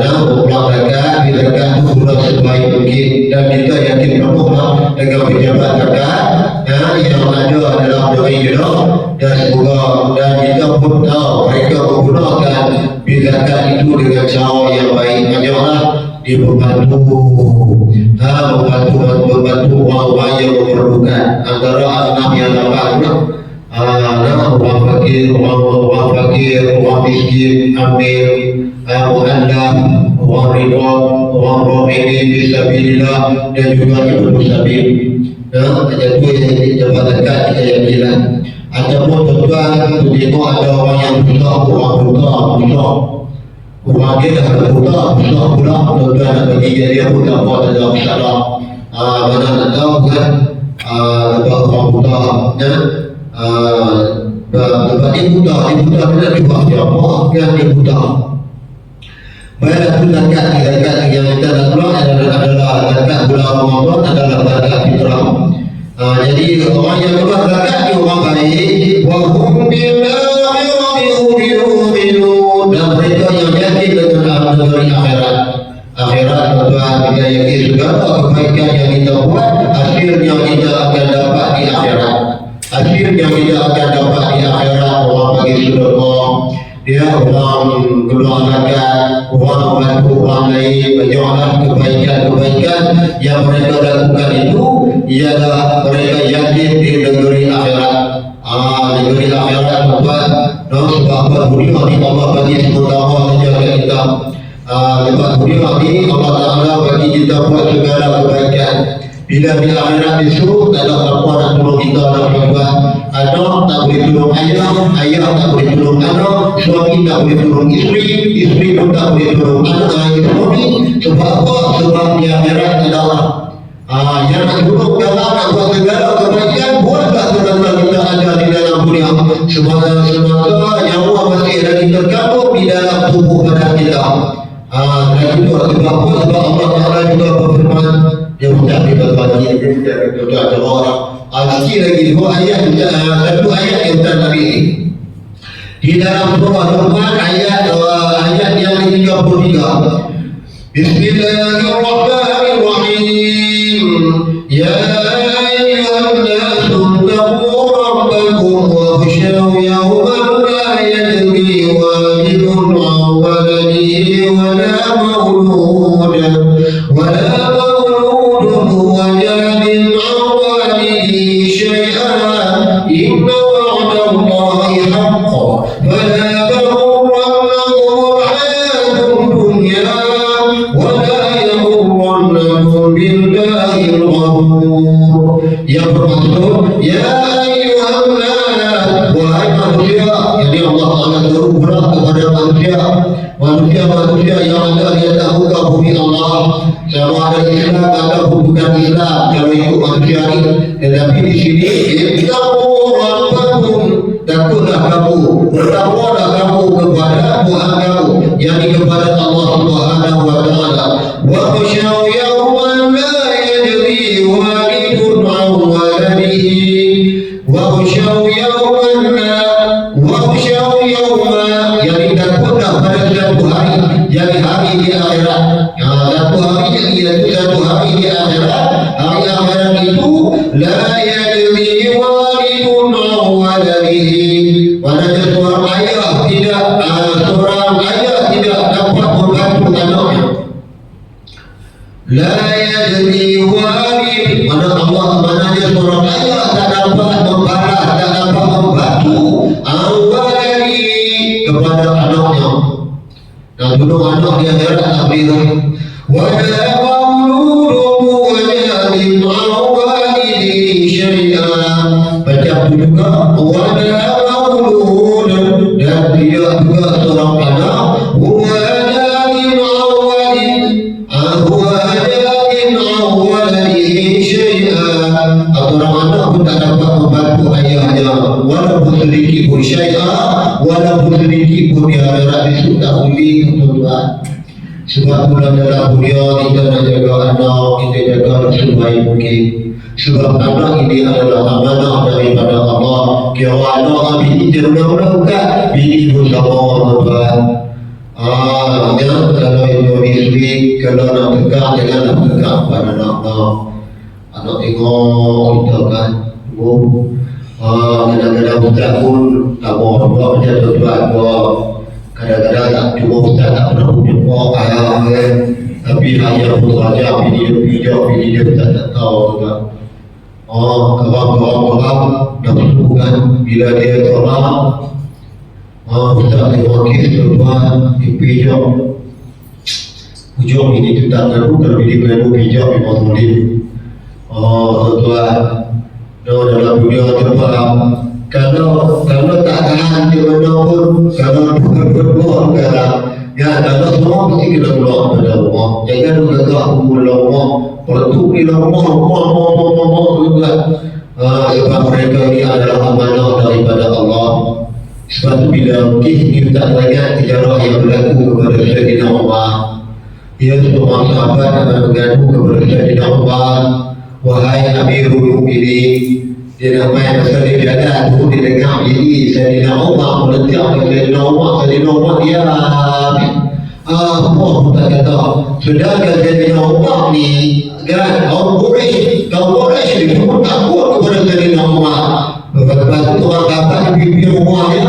dan pulang zakat. Di zakat itu guna sebaik mungkin, dan kita yakin penuhlah dengan pejabat zakat yang ada dalam negeri kita, dan semoga dan kita pun tahu mereka menggunakan zakat itu dengan cara yang baik. Banyak dia membantu orang-orang yang memerlukan, antara anak yang dapat orang fakir, orang miskin, amil, mu'allaf, orang ridha, orang rohini fisabilillah, dan juga ibnu sabil. Ada dua yang dapat zakat kita yakinlah. Ataupun tuan-tuan tengok ada orang yang buta, orang dia dah ada buta pula, tuan-tuan nak bagi dia pun tak apa, tak ada masalah. Mana nak tahu kan, lepas orang buta lepas dia buta dia juga siapa kan, dia buta. Baiklah tu zakat yang kita nak keluar adalah zakat bulan Ramadan, adalah zakat fitrah. Jadi orang yang keluar zakat ni orang baik, wa hum bil akhirati hum yuqinun, dan mereka yang yakin dengan buat, hasilnya kita akan dapat di akhirat. Hasilnya kita akan dapat di akhirat. Orang bagi sedekah, dia orang keluar zakat, orang membantu orang lain, berjualan kebaikan-kebaikan yang mereka lakukan itu ialah mereka yakin di negeri akhirat. Negeri akhirat tuan, sebab dunia ni Allah bagi sementara saja kita. Lepas dunia ni Allah Ta'ala bagi kita buat segala kebaikan. Bila di akhirat besok tak ada apa nak tolong kita nak buat. Anak tak boleh tolong ayah, ayah tak boleh tolong anak, suami tak boleh tolong isteri, isteri pun tak boleh tolong anak suami. Sebab apa? Sebab di akhirat tak ada Allah. Yang nak tolong dalam nak buat segala kebaikan, buatlah semasa kita ada di dalam dunia. Semasa nyawa masih lagi terkandung di dalam tubuh badan kita. Dan itu sebab apa? Sebab Allah Ta'ala juga berfirman, dia ucap di berbagi, dia ucap di orang. Sikit lagi dua ayat, satu ayat yang Ustaz Nabi di dalam surah Luqman ayat yang ke-33. Bismillahirrahmanirrahim. Ya ayyuhan nasu taqu rabbakum wakhshaw yawman la yajzi walidun 'an waladihi wala mawludun huwa jazin 'an walidihi shay'an inna wa'da Allahi haqqun fala taghurrannakum al-hayatud dunya wala yaghurrannakum billahil ghurur. Yang bermaksud, ya ayyuhan nas, wahai manusia. Jadi Allah Ta'ala suruh berat kepada manusia yang ada di atas muka bumi Allah. Sama ada Islam atau bukan Islam, kalau ikut manusia ini. Tetapi di sini ittaqu rabbakum, takutlah kamu, bertakwalah kamu kepada Tuhan kamu, yakni kepada Allah Subhanahu wa Ta'ala. Wa khshaw yawman la yajzi walidun 'an waladihi, wa khshaw yawman yakni takutlah pada satu hari, yakni hari di akhirat. Satu hari iaitu satu hari di akhirat. Hari akhirat itu la yajzi walidun 'an waladihi, maknanya seorang ayah tidak dapat membantu anaknya. La yajzi walid, maknanya seorang ayah tak dapat membalas, tak dapat membantu waladihi, kepada anaknya. Dan dulu anak di akhirat tak boleh. Wala mauludun huwa jazin 'an walidihi syai'an. Baca juga wala mauludun, dan tidak juga seorang anak huwa jazin 'an waladihi syai'an. Seorang anak pun tak dapat membantu ayahnya walaupun sedikit pun, syai'an walaupun sedikit pun. Di akhirat itu tak boleh, tuan-tuan. Sebab itulah dalam dunia kita nak jaga anak, kita jaga sebaik mungkin. Sebab anak ini adalah amanah daripada Allah. Kira anak bini teruna-una bukan, bini pun sama, tuan-tuan. Kalau itu isteri, kalau nak tekan, janganlah tekan pada anak-anak. Anak tengok kita kan, kadang-kadang ustaz pun tak mau buat macam tuan-tuan buat. Kadang-kadang tak cuma ustaz tak pernah jumpa ayah kan, tapi ayah pun saja bini dia ustaz tak tahu kan. Kawan-kawan dah berlaku kan, bila dia tolak ustaz tengok kes tuan-tuan di pijak ujung ini tu tak tahu. Kalau dia kena pijak memang boleh. Tuan-tuan dalam dunia terbang, kalau tak tahan dia benda pun, kalau berbuat sekarang, kalau semua mesti kena keluar pada rumah. Jangan gagah keluar rumah, perlu keluar rumah. Sebab mereka ini adalah amanah daripada Allah. Sebab bila kita tak ingat sejarah yang berlaku kepada Sayyidina Umar, dia seorang sahabat akan mengadu kepada Sayyidina Umar, wahai Amirul Mukminin. Dia nak main pasal dia jalan tu, dia dengar diri Sayyidina Umar meletak ke Sayyidina Umar dia apa pun tak kata. Sedangkan Sayyidina Umar ni Dan kaum Quraisy itu pun takut kepada Sayyidina Umar. Lepas itu orang kata di pipi rumahnya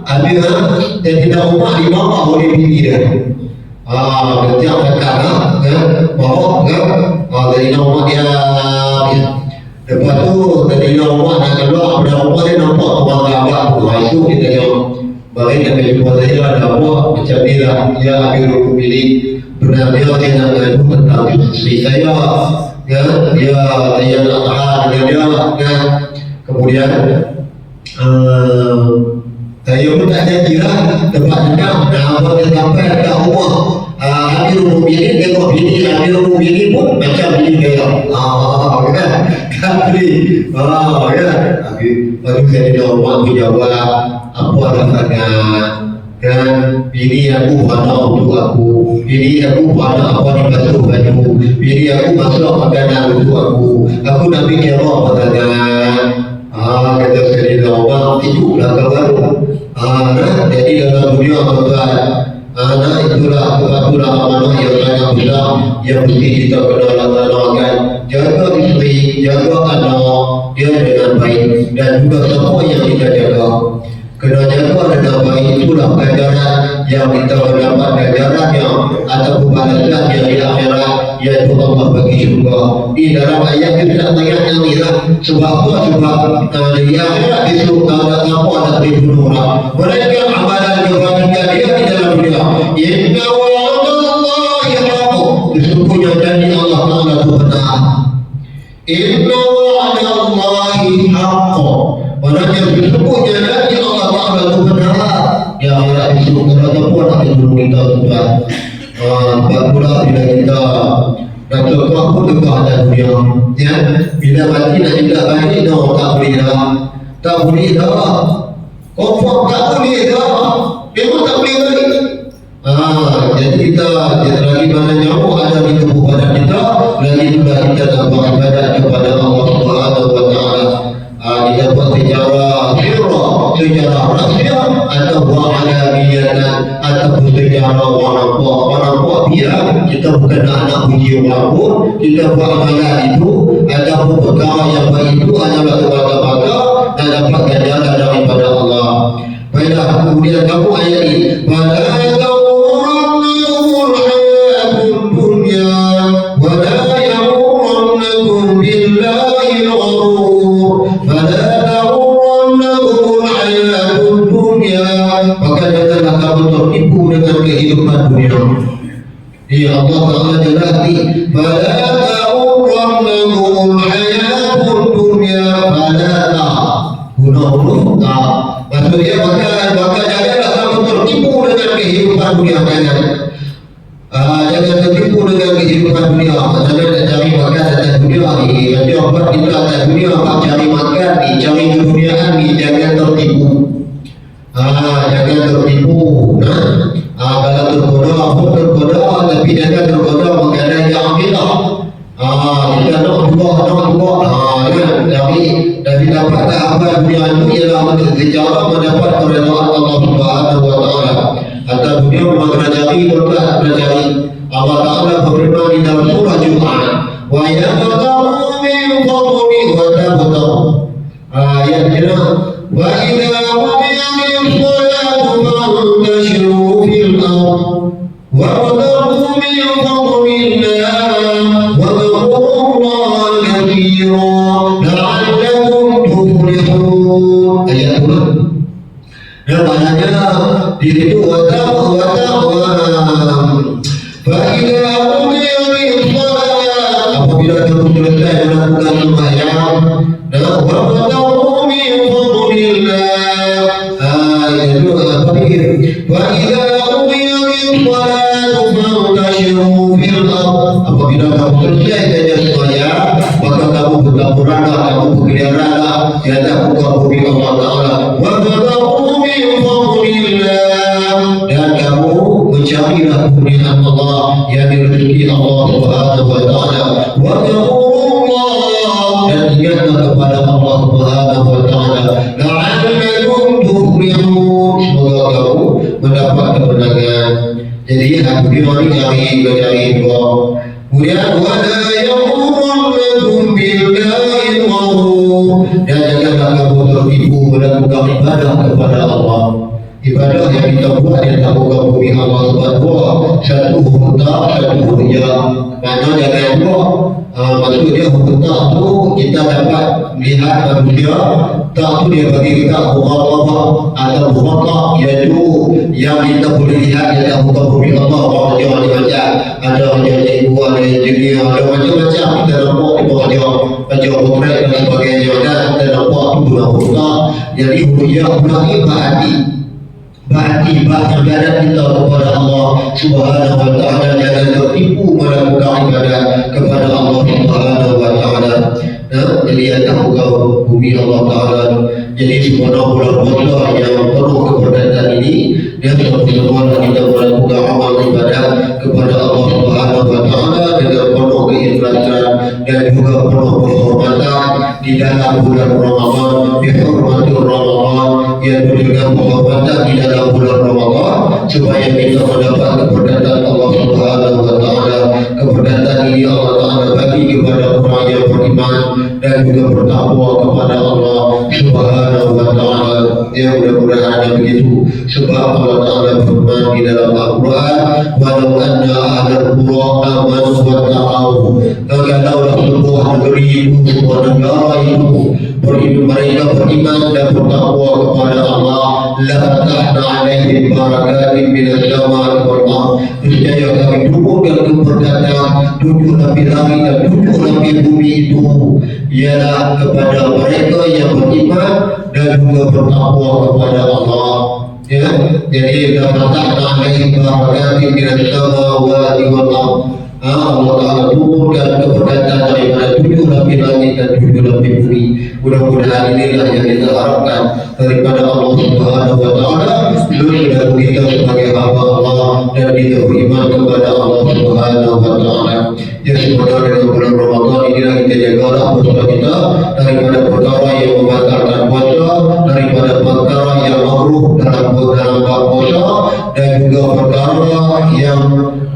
ada Sayyidina Umar di bawah oleh bini dia. Setiap perkara bawa Sayyidina Umar dia. Lepas tu Sayyidina Umar nak keluar, pada Umar dia nampak orang kata itu kita yang bagi dia jumpa saya ada apa macam ni lah, dia ambil pemilik benar dia nak ngadu tentang isteri saya, ya, saya nak tahan dengan dia, kemudian saya pun tak ada kira tempat dendam, apa dia sampai dekat rumah ambil pemilik, tengok bini ambil pemilik pun macam bini dia, kan, beli, kan, baru saya jawab jawab apa rasanya, kan, bini aku pada untuk aku, bini aku pada apa di basuh baju, bini aku masuk makanan untuk aku nak fikir apa rasanya. Kata saya orang tidurlah kawan. Jadi dalam dunia tuan, itulah amanah yang sangat besar yang mesti kita kena laksanakan. Jaga isteri, jaga anak dia dengan baik, dan juga semua yang kita jaga kena jaga dengan baik. Itulah ganjaran yang kita mendapat, ganjaran yang ataupun balasan yang di akhirat, yaitu Allah bagi syurga. Di dalam ayat kita ayat yang ini sebab apa? Sebab di akhirat besok ada apa nak dibunuh mereka amalan kebaikan dia di dalam dunia. Inna wa'adallahi haqqun, sesungguhnya janji Allah Ta'ala itu benar. Inna wa'adallahi haqqun, maknanya sesungguhnya janji Allah Ta'ala itu benar. Ya akhirat besok ada apa nak dibunuh kita tuan. Pula bila kita nak terkau pun tegak dalam dunia, ya, bila mati nak tidak balik, tak boleh dah, tak boleh dah, confirm tak boleh dah, memang tak boleh balik. Jadi kita lagi mana nyawa ada di tubuh badan kita, lagi pula kita nak beribadat kepada Allah Subhanahu Wa Taala. Kita buat secara sirra, secara rahsia, atau wa'alamiyatan, ataupun secara wanampak biar kita bukan anak puji orang pun, kita buat amalan itu ataupun perkara yang baik itu adalah semata-mata dan dapat ganjaran daripada Allah. Baiklah, kemudian kamu ayat ini, wala yagurrannakumul hayatud dunya wala yagurrannakum billahil ghurur, fala yagurrannakumul hayatud dunya, maka janganlah kamu tertipu dengan kehidupan dunia. Allah Ta'ala jelati, fala yagurrannakumul hayatud dunya, fala guna-guna maksudnya maka janganlah kamu tertipu dengan kehidupan dunia. Jangan tertipu dengan kehidupan dunia. Jangan nak cari makan atas dunia ni, nanti orang kita atas dunia cari makan ni, cari keduniaan ni, jangan tertipu. Jangan tertipu. Kalau tergoda pun tergoda, tapi jangan tergoda mengenai yang akhirat. Kita nak dua, tapi dapat tak apa dunia itu ialah secara mendapat keredaan Allah Subhanahu Wa Taala. Atau dunia memang kena cari, berkat kena cari. Allah Ta'ala berfirman di dalam surah Jumat, wa yabtaghu min fadlihi wa tabtaghu. Ayat ini, wa idza qudiya as-salatu fantashiru fil ardh wabtaghu min fadlillah wadhkurullaha katsiran la'allakum tuflihun. Ayat itu. Dan maknanya di situ watahu fa'idha qudiyat as-salat, apabila kamu selesai melakukan sembahyang, dan wabtaghu min fadlillah, itu fa'idha qudiyat as-salat fantashiru fil ardh, apabila kamu selesai saja sembahyang, maka kamu berlaburanlah, kamu berkeliaranlah di atas muka bumi Allah Ta'ala, wabtaghu min fadlillah, dan kamu mencarilah kurniaan Allah yang rezeki Allah Subhanahu Wa Taala, wadhkurullah, dan ingatlah kepada Allah Subhanahu Wa Taala, la'allakum tuflihun, semoga kamu mendapat kemenangan. Jadi dunia ini cari dua. Kemudian wala yaqul lakum billahi al-ghurur. Dan janganlah kamu tertipu melakukan ibadah kepada Allah. Ibadah yang kita buat yang tak mengagumi Allah Subhanahu wa taala, satu hutang, satu riya. Mana jangan buat. Maksudnya hutang tu kita dapat melihat manusia, tak tu dia bagi kita mughalabah atau mughallaq, iaitu yang kita boleh lihat yang tak mengagumi Allah. Orang dia macam-macam, ada yang ibu, ada yang jenis, ada macam-macam kita nampak di bawah dia macam operate dan sebagainya, dan kita nampak tu guna hutang. Jadi riya pula ni berarti ibadah kita kepada Allah Subhanahu wa taala. Jangan tertipu melakukan ibadah kepada Allah Subhanahu wa taala. Jadi ada kau bumi Allah taala. Jadi semua bulan puasa yang penuh keberkatan ini, dia semua kita melakukan amal ibadah kepada Allah Subhanahu wa taala dengan penuh keikhlasan dan juga penuh penghormatan di dalam bulan Ramadan. Dihormati Ramadan, yang dengan penghormatan di dalam bulan Ramadan, supaya kita mendapat keberkatan Allah Subhanahu wa taala. Keberkatan ini Allah taala bagi kepada orang yang beriman dan juga bertakwa kepada Allah Subhanahu wa taala. Ya, mudah-mudahan begitu, sebab Allah taala berfirman di dalam Al-Quran, walau anna ahlal qura amanu wattaqau. Kalaulah sebuah negeri itu, sebuah negara itu mereka beriman dan bertakwa kepada Allah, la fatahna alaihim barakatin minas samai wal ardh. Niscaya kami turunkan keberkatan 7 lapis langit dan 7 lapis bumi itu, ialah kepada mereka yang beriman dan juga bertakwa kepada Allah. Ya, jadi la fatahna alaihim barakatin minas samai wal ardh. Allah Ta'ala turunkan keberkatan daripada 7 lapis langit dan 7 lapis bumi. Mudah-mudahan inilah yang kita harapkan daripada Allah Subhanahu wa taala. Doa kita sebagai hamba Allah dan kita beriman kepada Allah Subhanahu wa taala. Ya, sebenarnya dengan bulan Ramadan inilah kita jagalah puasa kita daripada perkara yang membatalkan puasa, daripada perkara yang makruh dalam puasa, dan juga perkara yang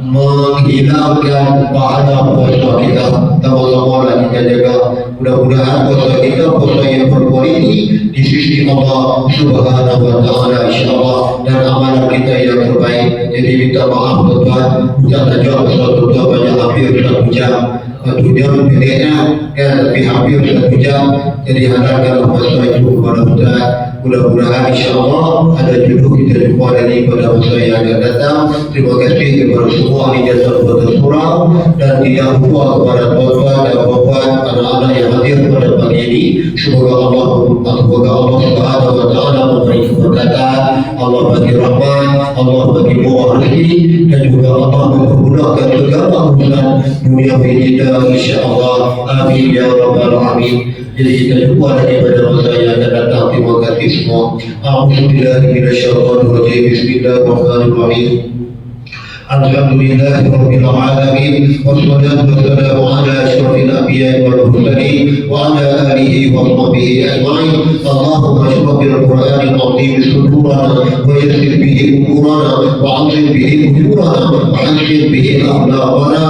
menghilangkan pahala puasa kita. Sama-sama lah kita jaga. Mudah-mudahan puasa kita puasa yang berkualiti di sisi Allah Subhanahu wa taala, insyaallah, dan amalan kita yang terbaik. Jadi minta maaf tuan-tuan, kita saja puasa tuan banyak hampir 1 jam. 1 jam pendeknya kan, tapi hampir 1 jam. Jadi harapkan puasa itu kepada kita. Mudah-mudahan insyaAllah ada jodoh kita jumpa lagi pada masa yang akan datang. Terima kasih kepada semua ahli jasa Kota Surau, dan tidak lupa kepada tuan-tuan dan puan-puan, anak-anak yang hadir pada pagi ini. Semoga Allah Subhanahu wa taala memberi keberkatan, Allah bagi rahmat, Allah bagi buah rezeki, dan juga Allah mempermudahkan segala urusan dunia kita, insya-Allah. Amin ya rabbal alamin. Jadi kita jumpa lagi pada masa yang akan datang. Terima kasih semua. A'udzubillahi minasyaitonir rajim. Bismillahirrahmanirrahim. Alhamdulillahi rabbil alamin, wassalatu wassalamu ala asyrafil anbiya'i wal mursalin wa ala alihi wa sahbihi ajma'in. Allahumma shrah bil Qur'anil azim sudurana wa yassir bihi umurana wa 'azzim bihi ujurana wa hasin bihi akhlaqana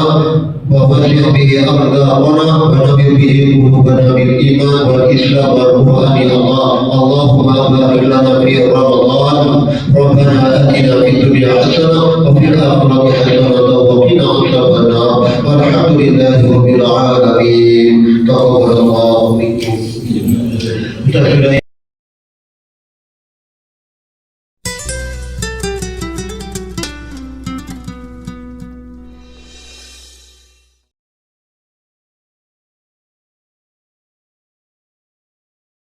وَفَجِّرْ بِهِ أَرْضَاءَنَا وَنَبِّرْ بِهِ قُلُوبَنَا بِالْإِيمَانِ وَالْإِسْلَامِ وَالْقُرْآنِ. اللهم بارك لنا في رمضان. ربنا آتنا في الدنيا حسنة وفي الآخرة حسنة وقنا عذاب النار. والحمد لله رب العالمين. تقبل الله منكم.